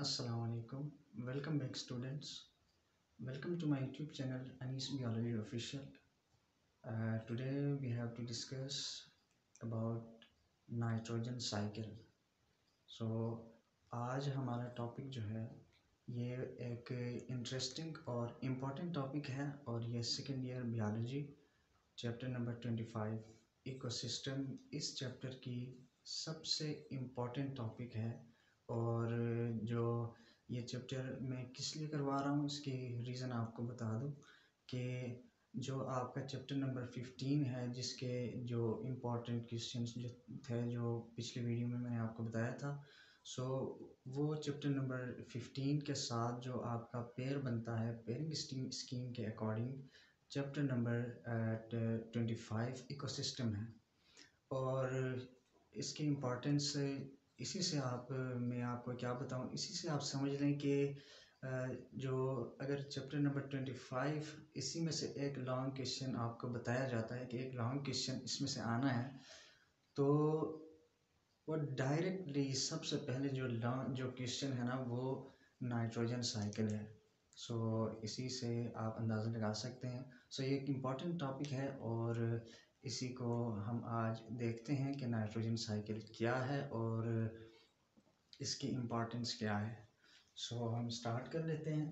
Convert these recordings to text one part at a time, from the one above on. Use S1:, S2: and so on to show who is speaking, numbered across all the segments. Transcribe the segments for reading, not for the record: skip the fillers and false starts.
S1: Assalamualaikum. Welcome back, students. Welcome to my YouTube channel, Anis Biology Official. Today we have to discuss about nitrogen cycle. So आज हमारा topic जो है ये एक interesting और important topic है और ये second year biology chapter number 25 ecosystem इस चैप्टर की सबसे इम्पोर्टेंट टॉपिक है. और जो ये चैप्टर मैं किस लिए करवा रहा हूँ इसकी रीज़न आपको बता दूँ कि जो आपका चैप्टर नंबर 15 है जिसके जो इम्पोर्टेंट क्वेश्चंस जो थे जो पिछली वीडियो में मैंने आपको बताया था, सो वो चैप्टर नंबर 15 के साथ जो आपका पेयर बनता है पेयरिंग स्कीम के अकॉर्डिंग चैप्टर नंबर 25 इकोसिस्टम है. और इसकी इम्पोर्टेंस इसी से मैं आपको क्या बताऊं, इसी से आप समझ लें कि जो अगर चैप्टर नंबर 25 इसी में से एक लॉन्ग क्वेश्चन आपको बताया जाता है कि एक लॉन्ग क्वेश्चन इसमें से आना है, तो वो डायरेक्टली सबसे पहले जो क्वेश्चन है ना वो नाइट्रोजन साइकिल है. सो इसी से आप अंदाज़ा लगा सकते हैं. सो ये एक इम्पॉर्टेंट टॉपिक है और इसी को हम आज देखते हैं कि नाइट्रोजन साइकिल क्या है और इसकी इम्पोर्टेंस क्या है. सो हम स्टार्ट कर लेते हैं.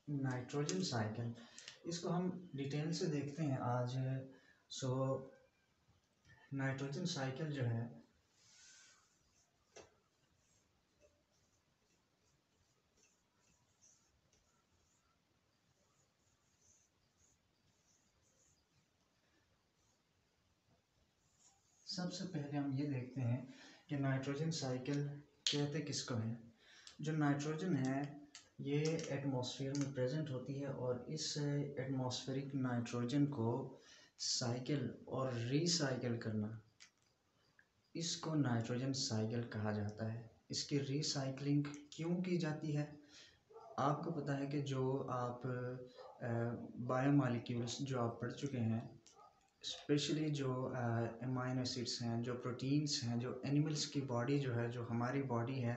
S1: नाइट्रोजन साइकिल इसको हम डिटेल से देखते हैं आज. सो नाइट्रोजन साइकिल जो है सबसे पहले हम ये देखते हैं कि नाइट्रोजन साइकिल कहते किसको हैं. जो नाइट्रोजन है ये एटमॉस्फेयर में प्रेजेंट होती है और इस एटमॉस्फेरिक नाइट्रोजन को साइकिल और रीसाइकिल करना इसको नाइट्रोजन साइकिल कहा जाता है. इसकी रीसाइक्लिंग क्यों की जाती है? आपको पता है कि जो आप बायोमॉलिक्यूल्स जो आप पढ़ चुके हैं, स्पेशली जो अमाइनो एसिड्स हैं, जो प्रोटीन्स हैं, जो एनिमल्स की बॉडी जो है, जो हमारी बॉडी है,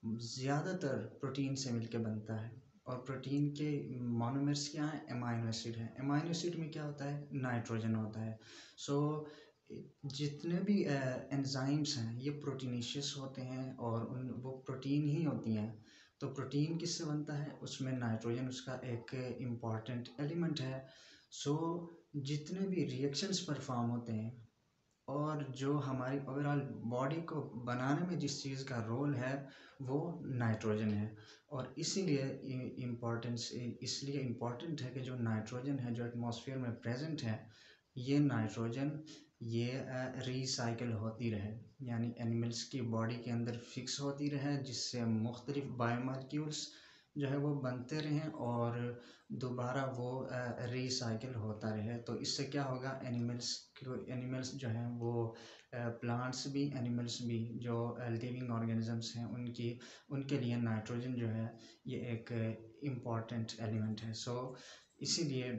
S1: ज़्यादातर प्रोटीन से मिलके बनता है. और प्रोटीन के मोनोमर्स क्या हैं? अमाइनो एसिड हैं. अमाइनो एसिड में क्या होता है? नाइट्रोजन होता है. सो जितने भी एंजाइम्स हैं ये प्रोटीनेशियस होते हैं और वो प्रोटीन ही होती हैं. तो प्रोटीन किससे बनता है? उसमें नाइट्रोजन उसका एक इम्पॉर्टेंट एलिमेंट है. सो जितने भी रिएक्शंस परफॉर्म होते हैं और जो हमारी ओवरऑल बॉडी को बनाने में जिस चीज़ का रोल है वो नाइट्रोजन है. और इसीलिए इसलिए इम्पॉर्टेंट है कि जो नाइट्रोजन है जो एटमॉस्फेयर में प्रेजेंट है ये नाइट्रोजन ये रीसाइकिल होती रहे, यानी एनिमल्स की बॉडी के अंदर फिक्स होती रहे जिससे मुख्तलिफ बायोमॉलिक्यूल्स जो है वो बनते रहें और दोबारा वो रीसाइकिल होता रहे. तो इससे क्या होगा? एनिमल्स जो हैं वो प्लांट्स भी, एनिमल्स भी, जो लिविंग ऑर्गेनिजम्स हैं उनके लिए नाइट्रोजन जो है ये एक इम्पॉर्टेंट एलिमेंट है. सो इसीलिए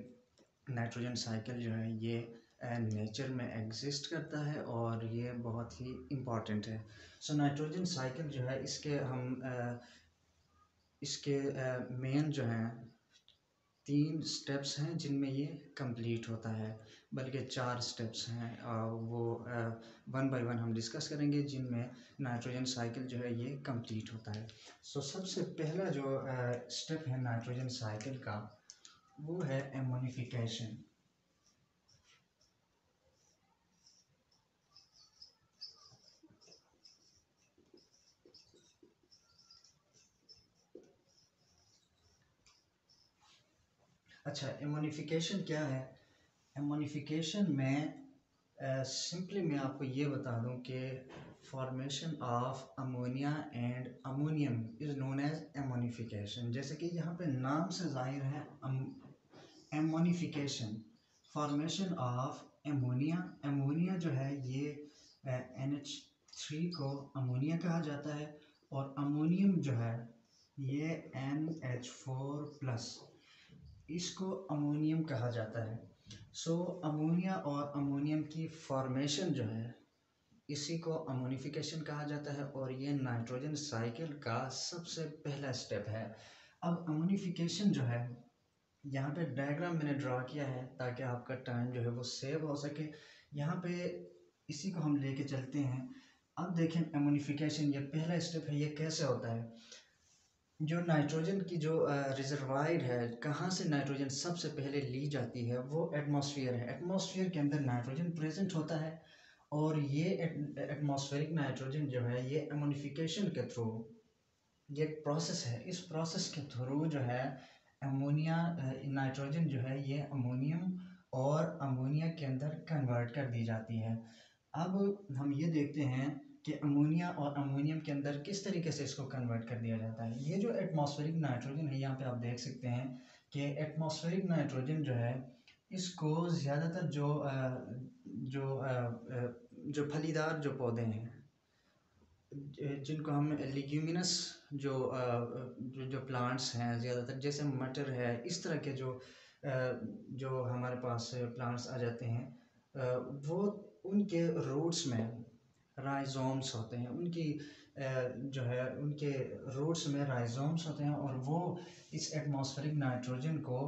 S1: नाइट्रोजन साइकिल जो है ये नेचर में एग्जिस्ट करता है और ये बहुत ही इम्पॉर्टेंट है. सो नाइट्रोजन साइकिल जो है इसके मेन जो हैं 3 स्टेप्स हैं जिनमें ये कंप्लीट होता है, बल्कि 4 स्टेप्स हैं. वो वन बाय वन हम डिस्कस करेंगे जिनमें नाइट्रोजन साइकिल जो है ये कंप्लीट होता है. सो सबसे पहला जो स्टेप है नाइट्रोजन साइकिल का वो है एमोनिफिकेशन. अच्छा, एमोनिफिकेशन क्या है? एमोनिफिकेशन में सिंपली मैं आपको ये बता दूं कि formation of ammonia and ammonium is known as ammonification. जैसे कि यहाँ पे नाम से जाहिर है ammonification, formation of ammonia. Ammonia जो है ये NH3 को अमोनिया कहा जाता है और अमोनियम जो है ये NH4+ इसको अमोनियम कहा जाता है. सो अमोनिया और अमोनियम की फॉर्मेशन जो है इसी को अमोनिफिकेशन कहा जाता है और ये नाइट्रोजन साइकिल का सबसे पहला स्टेप है। अब अमोनिफिकेशन जो है, यहाँ पे डायग्राम मैंने ड्रा किया है ताकि आपका टाइम जो है वो सेव हो सके। यहाँ पे इसी को हम लेके चलते हैं। अब देखें अमोनिफिकेशन, ये पहला स्टेप है। ये कैसे होता है? जो नाइट्रोजन की जो रिजर्वायर है, कहाँ से नाइट्रोजन सबसे पहले ली जाती है, वो एटमॉस्फेयर है। एटमॉस्फेयर के अंदर नाइट्रोजन प्रेजेंट होता है और ये एटमॉस्फेरिक नाइट्रोजन जो है ये अमोनिफिकेशन के थ्रू, ये एक प्रोसेस है, इस प्रोसेस के थ्रू जो है अमोनिया नाइट्रोजन जो है ये अमोनियम और अमोनिया के अंदर कन्वर्ट कर दी जाती है। अब हम ये देखते हैं कि अमोनिया और अमोनियम के अंदर किस तरीके से इसको कन्वर्ट कर दिया जाता है। ये जो एटमॉस्फेरिक नाइट्रोजन है, यहाँ पे आप देख सकते हैं कि एटमॉस्फेरिक नाइट्रोजन जो है इसको ज़्यादातर जो फलीदार जो पौधे हैं, जिनको हम लिग्यूमिनस जो प्लांट्स हैं, ज़्यादातर जैसे मटर है, इस तरह के जो हमारे पास प्लांट्स आ जाते हैं, वो उनके रूट्स में राइजोम्स होते हैं। उनकी जो है उनके रूट्स में राइजोम्स होते हैं और वो इस एटमॉस्फेरिक नाइट्रोजन को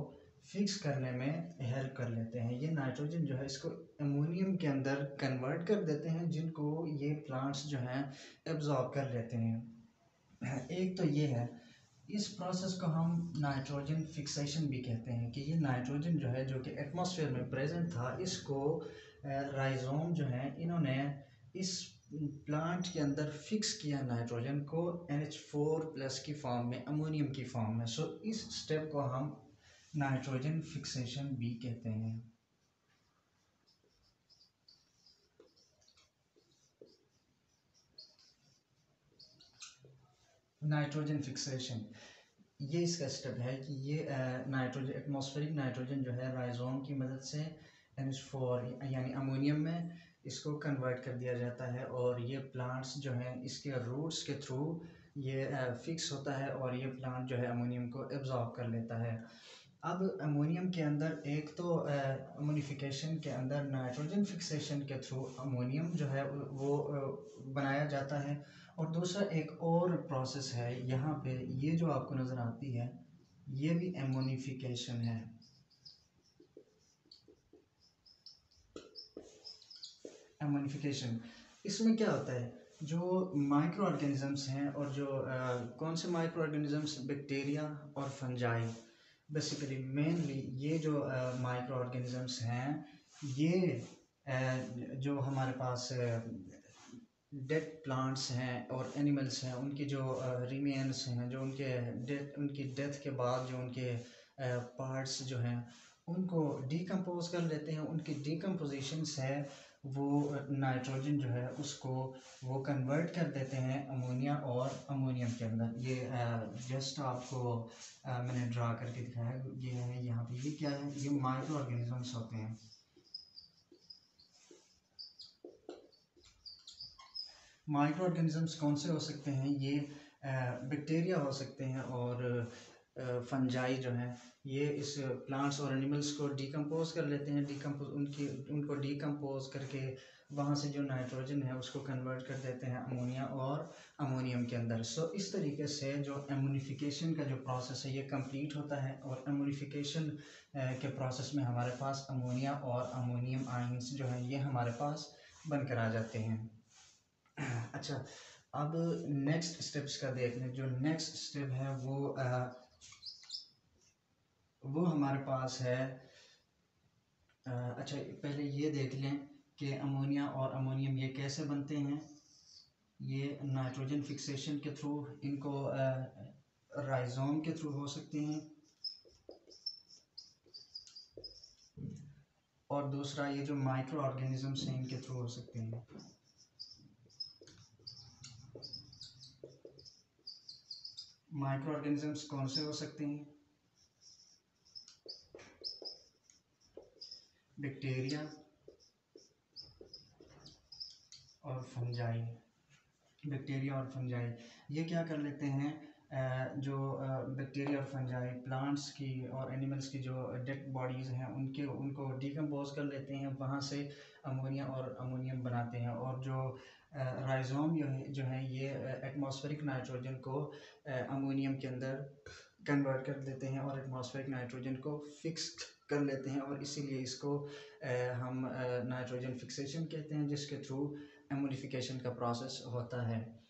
S1: फिक्स करने में हेल्प कर लेते हैं। ये नाइट्रोजन जो है इसको अमोनियम के अंदर कन्वर्ट कर देते हैं, जिनको ये प्लांट्स जो हैं एब्जॉर्ब कर लेते हैं। एक तो ये है, इस प्रोसेस को हम नाइट्रोजन फिक्सेशन भी कहते हैं कि ये नाइट्रोजन जो है जो कि एटमॉस्फेयर में प्रेजेंट था, इसको राइजोम जो है इन्होंने इस प्लांट के अंदर फिक्स किया नाइट्रोजन को NH4+ की फॉर्म में, अमोनियम की फॉर्म में। सो इस स्टेप को हम नाइट्रोजन फिक्सेशन भी कहते हैं। नाइट्रोजन फिक्सेशन ये इसका स्टेप है कि ये नाइट्रोजन, एटमॉस्फेरिक नाइट्रोजन जो है राइजोम की मदद से NH4 यानी अमोनियम में इसको कन्वर्ट कर दिया जाता है और ये प्लांट्स जो हैं इसके रूट्स के थ्रू ये फिक्स होता है और ये प्लांट जो है अमोनियम को एब्जॉर्ब कर लेता है। अब अमोनियम के अंदर एक तो अमोनिफिकेशन के अंदर नाइट्रोजन फिक्सेशन के थ्रू अमोनियम जो है वो बनाया जाता है और दूसरा एक और प्रोसेस है यहाँ पे, ये जो आपको नज़र आती है ये भी अमोनिफिकेशन है। अमोनिफिकेशन इसमें क्या होता है, जो माइक्रो ऑर्गेनिजम्स हैं और जो कौन से माइक्रो ऑर्गेनिजम्स, बैक्टीरिया और फंजाई, बेसिकली मेनली ये जो माइक्रो ऑर्गेनिजम्स हैं, ये जो हमारे पास डेड प्लांट्स हैं और एनिमल्स हैं, उनकी जो रिमेन्स हैं, जो उनकी डेथ के बाद जो उनके पार्ट्स जो हैं उनको डिकम्पोज कर लेते हैं। उनकी डिकम्पोजिशन से वो नाइट्रोजन जो है उसको वो कन्वर्ट कर देते हैं अमोनिया और अमोनियम के अंदर। ये जस्ट आपको मैंने ड्रा करके दिखाया है। ये है यहाँ पे, ये क्या है, ये माइक्रो ऑर्गेनिजम्स होते हैं। माइक्रो ऑर्गेनिजम्स कौन से हो सकते हैं, ये बैक्टीरिया हो सकते हैं और फंजाई जो हैं ये इस प्लांट्स और एनिमल्स को डिकम्पोज कर लेते हैं। उनको डिकम्पोज करके वहाँ से जो नाइट्रोजन है उसको कन्वर्ट कर देते हैं अमोनिया और अमोनियम के अंदर। सो इस तरीके से जो अमोनिफिकेशन का जो प्रोसेस है ये कंप्लीट होता है और अमोनिफिकेशन के प्रोसेस में हमारे पास अमोनिया और अमोनियम आयंस जो हैं ये हमारे पास बनकर आ जाते हैं। अच्छा, अब नेक्स्ट स्टेप्स का देख लें। जो नेक्स्ट स्टेप है वो हमारे पास है अच्छा पहले ये देख लें कि अमोनिया और अमोनियम ये कैसे बनते हैं। ये नाइट्रोजन फिक्सेशन के थ्रू, इनको राइजोम के थ्रू हो सकते हैं और दूसरा ये जो माइक्रो ऑर्गेनिजम्स हैं इनके थ्रू हो सकते हैं। माइक्रो ऑर्गेनिजम्स कौन से हो सकते हैं, बैक्टीरिया और फंजाई। बैक्टीरिया और फंजाई ये क्या कर लेते हैं, जो बैक्टीरिया और फंजाई प्लांट्स की और एनिमल्स की जो डेड बॉडीज़ हैं उनको डिकम्पोज कर लेते हैं, वहाँ से अमोनिया और अमोनियम बनाते हैं। और जो राइजोम जो है ये एटमॉस्फेरिक नाइट्रोजन को अमोनियम के अंदर कन्वर्ट कर देते हैं और एटमॉस्फेरिक नाइट्रोजन को फिक्स कर लेते हैं, और इसीलिए इसको हम नाइट्रोजन फिक्सेशन कहते हैं, जिसके थ्रू एमोनिफिकेशन का प्रोसेस होता है।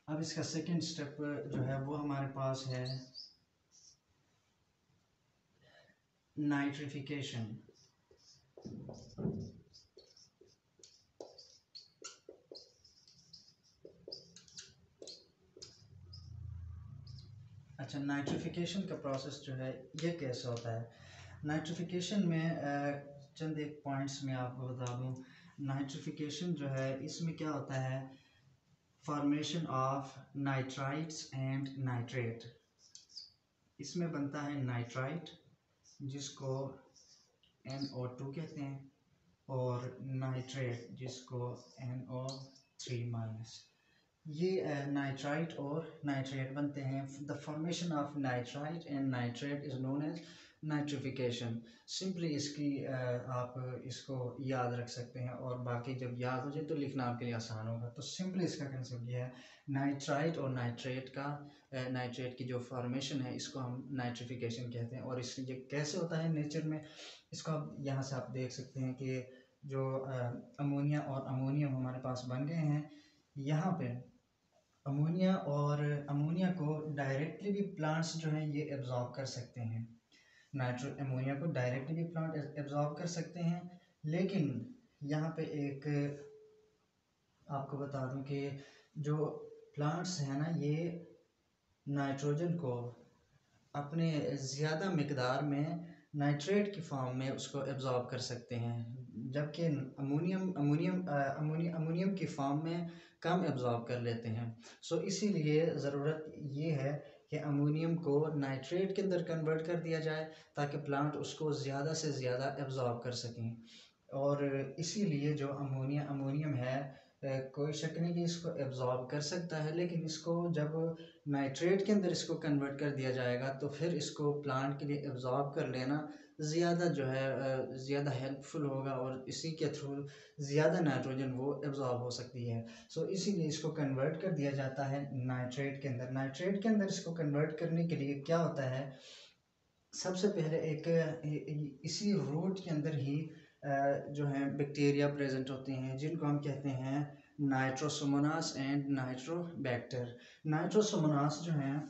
S1: अब इसका सेकंड स्टेप जो है वो हमारे पास है नाइट्रिफिकेशन। अच्छा, नाइट्रिफिकेशन का प्रोसेस जो है ये कैसे होता है? नाइट्रिफिकेशन में चंद एक पॉइंट्स में आपको बता दूं। नाइट्रिफिकेशन जो है इसमें क्या होता है, formation of nitrites and nitrate. इसमें बनता है नाइट्राइट जिसको NO2 कहते हैं, और नाइट्रेट जिसको NO3-। ये नाइट्राइट और नाइट्रेट बनते हैं। The formation of nitrite and nitrate is known as nitrification. Simply इसकी आप इसको याद रख सकते हैं, और बाकी जब याद हो जाए तो लिखना आपके लिए आसान होगा। तो सिंपली इसका कंसेप्ट ये है, नाइट्राइट और नाइट्रेट की जो फॉर्मेशन है इसको हम नाइट्रिफिकेशन कहते हैं। और इस ये कैसे होता है नेचर में, इसको आप यहाँ से आप देख सकते हैं कि जो अमोनिया और अमोनियम हमारे पास बन गए हैं, यहाँ पे अमोनिया को डायरेक्टली भी प्लांट्स जो हैं ये एब्जॉर्ब कर सकते हैं। अमोनिया को डायरेक्टली भी प्लांट एब्जॉर्ब कर सकते हैं, लेकिन यहाँ पे एक आपको बता दूं कि जो प्लांट्स हैं ना, ये नाइट्रोजन को अपने ज़्यादा मिकदार में नाइट्रेट की फॉर्म में उसको एब्जॉर्ब कर सकते हैं, जबकि अमोनियम की फॉर्म में कम एब्जॉर्ब कर लेते हैं। सो इसीलिए ज़रूरत ये है कि अमोनियम को नाइट्रेट के अंदर कन्वर्ट कर दिया जाए ताकि प्लांट उसको ज़्यादा से ज़्यादा एब्जॉर्ब कर सकें। और इसीलिए जो अमोनियम है, कोई शक नहीं कि इसको एब्जॉर्ब कर सकता है, लेकिन इसको जब नाइट्रेट के अंदर इसको कन्वर्ट कर दिया जाएगा तो फिर इसको प्लांट के लिए एब्जॉर्ब कर लेना ज़्यादा जो है ज़्यादा हेल्पफुल होगा, और इसी के थ्रू ज़्यादा नाइट्रोजन वो एब्जॉर्ब हो सकती है। सो इसीलिए इसको कन्वर्ट कर दिया जाता है नाइट्रेट के अंदर। नाइट्रेट के अंदर इसको कन्वर्ट करने के लिए क्या होता है, सबसे पहले इसी रूट के अंदर ही जो है बैक्टीरिया प्रेजेंट होते हैं, जिनको हम कहते हैं नाइट्रोसोमोनास एंड नाइट्रोबैक्टर। नाइट्रोसोमोनास जो हैं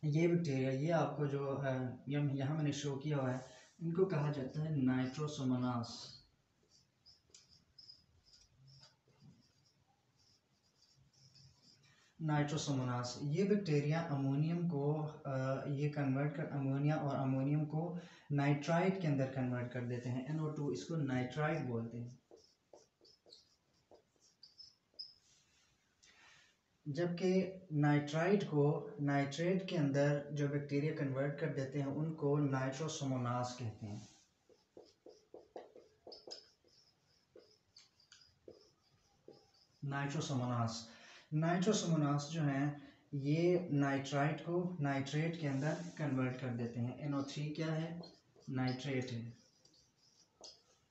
S1: ये बैक्टीरिया, ये आपको जो यहाँ मैंने शो किया हुआ है, इनको कहा जाता है नाइट्रोसोमोनास। नाइट्रोसोमोनास ये बैक्टीरिया अमोनियम को ये कन्वर्ट कर अमोनिया और अमोनियम को नाइट्राइट के अंदर कन्वर्ट कर देते हैं, NO2, इसको नाइट्राइट बोलते हैं। जबकि नाइट्राइट को नाइट्रेट के अंदर जो बैक्टीरिया कन्वर्ट कर देते हैं उनको नाइट्रोसोमोनास कहते हैं। नाइट्रोसोमोनास जो हैं ये नाइट्राइट को नाइट्रेट के अंदर कन्वर्ट कर देते हैं। NO3 क्या है, नाइट्रेट है।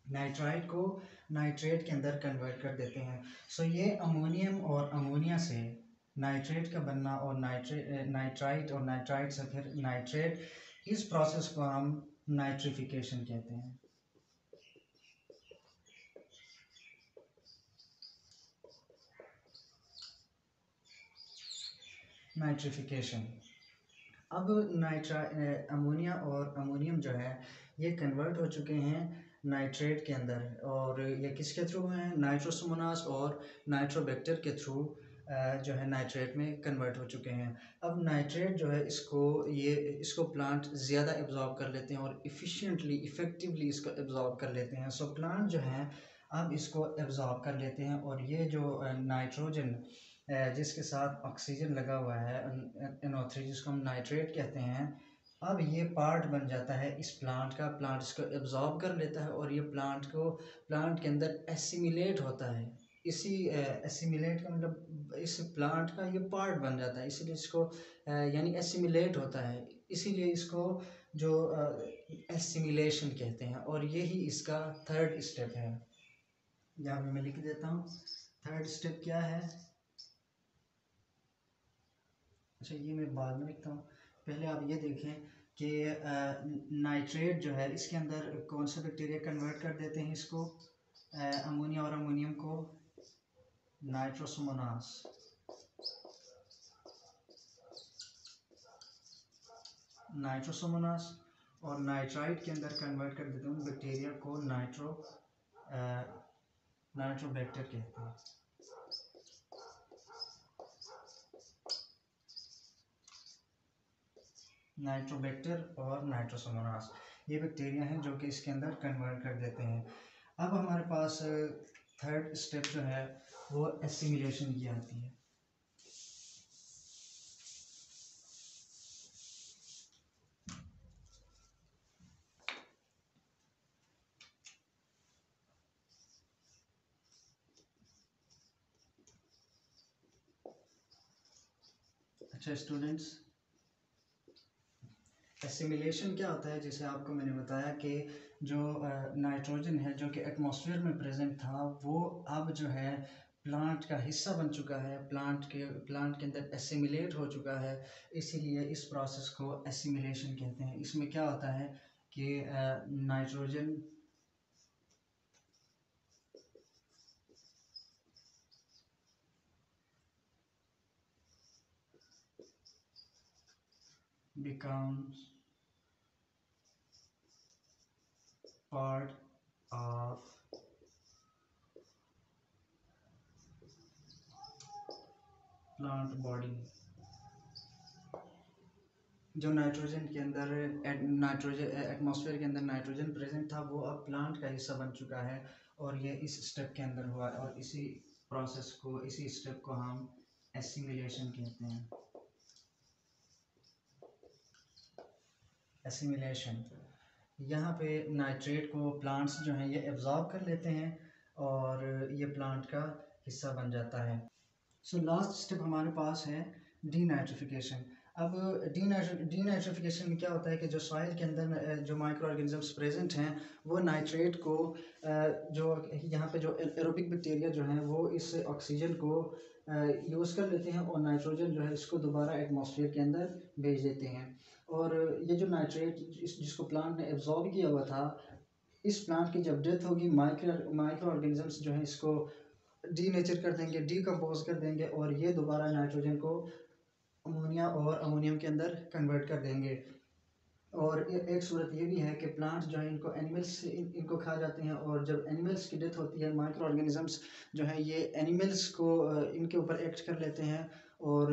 S1: नाइट्राइट को नाइट्रेट के अंदर कन्वर्ट कर देते हैं। सो ये अमोनियम और अमोनिया से नाइट्रेट का बनना, और नाइट्राइट और नाइट्राइट से फिर नाइट्रेट, इस प्रोसेस को हम नाइट्रिफिकेशन कहते हैं। नाइट्रिफिकेशन। अब अमोनिया और अमोनियम जो है ये कन्वर्ट हो चुके हैं नाइट्रेट के अंदर, और ये किसके थ्रू हैं, नाइट्रोसोमोनास और नाइट्रोबैक्टर के थ्रू जो है नाइट्रेट में कन्वर्ट हो चुके हैं। अब नाइट्रेट जो है इसको प्लांट ज़्यादा एब्जॉर्ब कर लेते हैं और इफ़ेक्टिवली इसको एब्जॉर्ब कर लेते हैं। सो प्लांट जो हैं अब इसको एब्जॉर्ब कर लेते हैं, और ये जो नाइट्रोजन जिसके साथ ऑक्सीजन लगा हुआ है, NO3, जिसको हम नाइट्रेट कहते हैं, अब ये पार्ट बन जाता है इस प्लांट का। प्लांट इसको एब्जॉर्ब कर लेता है और ये प्लांट के अंदर एसिमिलेट होता है। इसी एसिमिलेट का मतलब इस प्लांट का ये पार्ट बन जाता है, इसीलिए इसको यानी एसिमिलेट होता है, इसीलिए इसको जो एसिमिलेशन कहते हैं। और यही इसका थर्ड स्टेप है। यहाँ पे मैं लिख देता हूँ थर्ड स्टेप क्या है। अच्छा, ये मैं बाद में लिखता हूँ, पहले आप ये देखें कि नाइट्रेट जो है इसके अंदर कौन सा बैक्टीरिया कन्वर्ट कर देते हैं इसको, अमोनिया और अमोनियम को नाइट्रोसोमोनास, नाइट्रोसोमोनास, और नाइट्राइट के अंदर कन्वर्ट कर देते हैं बैक्टीरिया को नाइट्रोबैक्टर कहते हैं। नाइट्रोबैक्टर और नाइट्रोसोमोनास ये बैक्टीरिया हैं जो कि इसके अंदर कन्वर्ट कर देते हैं। अब हमारे पास थर्ड स्टेप जो है वो एसिमिलेशन की आती है। अच्छा स्टूडेंट्स, एसिमिलेशन क्या होता है, जैसे आपको मैंने बताया कि जो नाइट्रोजन है जो कि एटमॉस्फेयर में प्रेजेंट था वो अब जो है प्लांट का हिस्सा बन चुका है, प्लांट के अंदर एसिमिलेट हो चुका है, इसीलिए इस प्रोसेस को एसिमिलेशन कहते हैं। इसमें क्या होता है कि nitrogen becomes part of plant body। जो नाइट्रोजन के अंदर नाइट्रोजन एटमॉस्फेयर के अंदर नाइट्रोजन प्रेजेंट था वो अब प्लांट का हिस्सा बन चुका है, और ये इस स्टेप के अंदर हुआ है, और इसी प्रोसेस को, इसी स्टेप को हम एसिमिलेशन कहते हैं। एसिमिलेशन, यहाँ पे नाइट्रेट को प्लांट्स जो हैं ये एब्जॉर्ब कर लेते हैं और ये प्लांट का हिस्सा बन जाता है। सो लास्ट स्टेप हमारे पास है डीनाइट्रिफिकेशन। अब डीनाइट्रिफिकेशन में क्या होता है कि जो सॉइल के अंदर जो माइक्रो ऑर्गेनिजम्स प्रेजेंट हैं वो नाइट्रेट को जो यहाँ पे जो एरोबिक बैक्टीरिया जो हैं वो इस ऑक्सीजन को यूज़ कर लेते हैं और नाइट्रोजन जो है इसको दोबारा एटमॉस्फेयर के अंदर भेज देते हैं। और ये जो नाइट्रेट जिसको प्लांट ने एब्जॉर्ब किया हुआ था, इस प्लांट की जब डेथ होगी माइक्रो ऑर्गेनिजम्स जो है इसको डीनेचर कर देंगे, डीकम्पोज कर देंगे, और ये दोबारा नाइट्रोजन को अमोनिया और अमोनियम के अंदर कन्वर्ट कर देंगे। और एक सूरत ये भी है कि प्लांट्स जो है इनको एनिमल्स इनको खा जाते हैं, और जब एनिमल्स की डेथ होती है माइक्रो ऑर्गेनिजम्स जो है ये एनिमल्स को इनके ऊपर एक्ट कर लेते हैं, और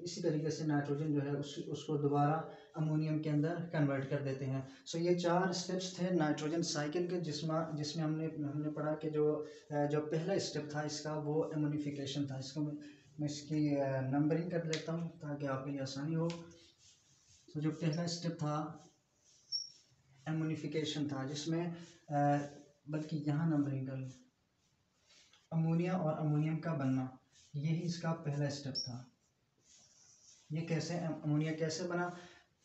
S1: इसी तरीके से नाइट्रोजन जो है उसको दोबारा अमोनियम के अंदर कन्वर्ट कर देते हैं। सो ये 4 स्टेप्स थे नाइट्रोजन साइकिल के, जिसमें हमने पढ़ा कि जो पहला स्टेप था इसका वो एमोनिफिकेशन था। इसको मैं इसकी नंबरिंग कर लेता हूँ ताकि आपके लिए आसानी हो। तो जो पहला स्टेप था एमोनिफिकेशन था, जिसमें बल्कि यहाँ नंबरिंग कर, अमोनिया और अमोनियम का बनना, यही इसका पहला स्टेप था। ये कैसे, अमोनिया कैसे बना,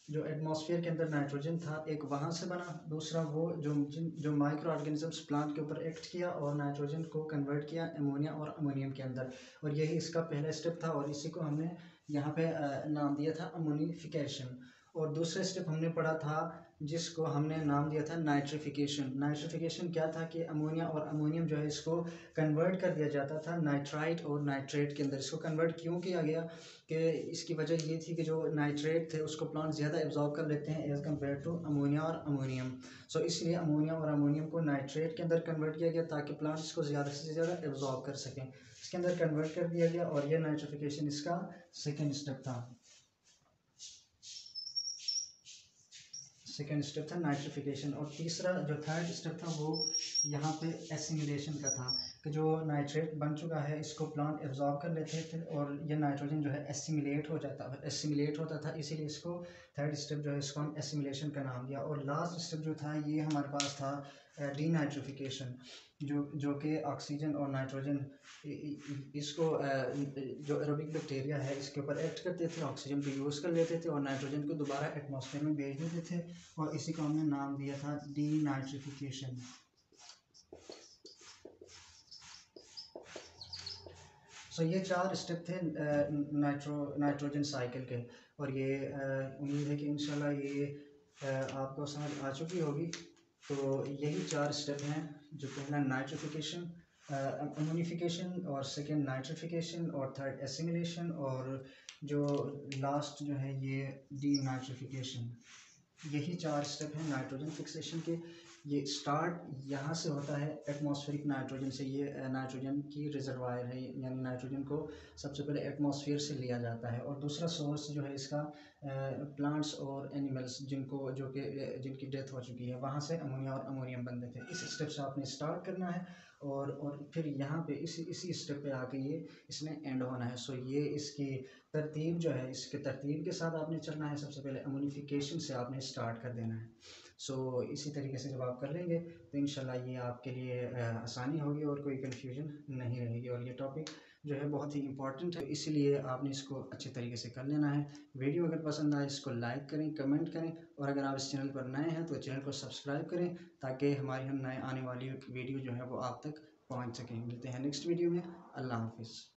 S1: जो एटमॉस्फेयर के अंदर नाइट्रोजन था एक वहाँ से बना, दूसरा वो जो माइक्रो ऑर्गेनिजम्स प्लांट के ऊपर एक्ट किया और नाइट्रोजन को कन्वर्ट किया अमोनिया और अमोनियम के अंदर, और यही इसका पहला स्टेप था, और इसी को हमने यहाँ पे नाम दिया था अमोनिफिकेशन। और दूसरा स्टेप हमने पढ़ा था जिसको हमने नाम दिया था नाइट्रिफिकेशन। नाइट्रिफिकेशन क्या था कि अमोनिया और अमोनियम जो है इसको कन्वर्ट कर दिया जाता था नाइट्राइट और नाइट्रेट के अंदर। इसको कन्वर्ट क्यों किया गया कि इसकी वजह ये थी कि जो नाइट्रेट थे उसको प्लांट ज़्यादा एब्जॉर्ब कर लेते हैं एज़ कम्पेयर टू अमोनिया और अमोनियम। सो इसलिए अमोनिया और अमोनियम को नाइट्रेट के अंदर कन्वर्ट किया गया ताकि प्लांट इसको ज़्यादा से ज़्यादा एब्जॉर्ब कर सकें, इसके अंदर कन्वर्ट कर दिया गया, और यह नाइट्रिफिकेशन इसका सेकेंड स्टेप था। सेकेंड स्टेप था नाइट्रिफिकेशन। और तीसरा जो थर्ड स्टेप था वो यहाँ पे एसिमिलेशन का था कि जो नाइट्रेट बन चुका है इसको प्लांट एब्जॉर्ब कर लेते थे और ये नाइट्रोजन जो है एसिमिलेट होता था, इसीलिए इसको थर्ड स्टेप जो है इसको हम एसिमिलेशन का नाम दिया। और लास्ट स्टेप जो था ये हमारे पास था डीनाइट्रिफिकेशन। जो कि ऑक्सीजन और नाइट्रोजन इसको जो एरोबिक बैक्टीरिया है इसके ऊपर एक्ट करते थे, ऑक्सीजन को यूज़ कर लेते थे और नाइट्रोजन को दोबारा एटमॉस्फेयर में भेज देते थे, और इसी को हमने नाम दिया था डीनाइट्रिफिकेशन। सो ये 4 स्टेप थे नाइट्रोजन साइकिल के, और ये उम्मीद है कि इंशाल्लाह ये आपको समझ आ चुकी होगी। तो यही 4 स्टेप हैं, जो पहला नाइट्रिफिकेशन, अमोनिफिकेशन, और सेकंड नाइट्रिफिकेशन, और थर्ड एसिमिलेशन, और जो लास्ट जो है ये डीनाइट्रिफिकेशन। यही 4 स्टेप हैं नाइट्रोजन फिक्सेशन के। ये स्टार्ट यहाँ से होता है एटमॉस्फेरिक नाइट्रोजन से। ये नाइट्रोजन की रिजर्वायर है, यानी नाइट्रोजन को सबसे पहले एटमॉस्फेयर से लिया जाता है, और दूसरा सोर्स जो है इसका प्लांट्स और एनिमल्स जिनकी डेथ हो चुकी है, वहाँ से अमोनिया और अमोनियम बनते थे। इस स्टेप से आपने स्टार्ट करना है, और फिर यहाँ पे इसी स्टेप पे आके ये इसमें एंड होना है। सो ये इसकी तरतीब जो है, इसके तरतीब के साथ आपने चलना है। सबसे पहले अमोनिफिकेशन से आपने स्टार्ट कर देना है। सो इसी तरीके से जब आप कर लेंगे तो इंशाल्लाह ये आपके लिए आसानी होगी और कोई कन्फ्यूजन नहीं रहेगी। और ये टॉपिक जो है बहुत ही इंपॉर्टेंट है, इसीलिए आपने इसको अच्छे तरीके से कर लेना है। वीडियो अगर पसंद आए इसको लाइक करें, कमेंट करें, और अगर आप इस चैनल पर नए हैं तो चैनल को सब्सक्राइब करें, ताकि हमारी नए आने वाली वीडियो जो है वो आप तक पहुँच सकें। मिलते हैं नेक्स्ट वीडियो में। अल्लाह हाफिज़।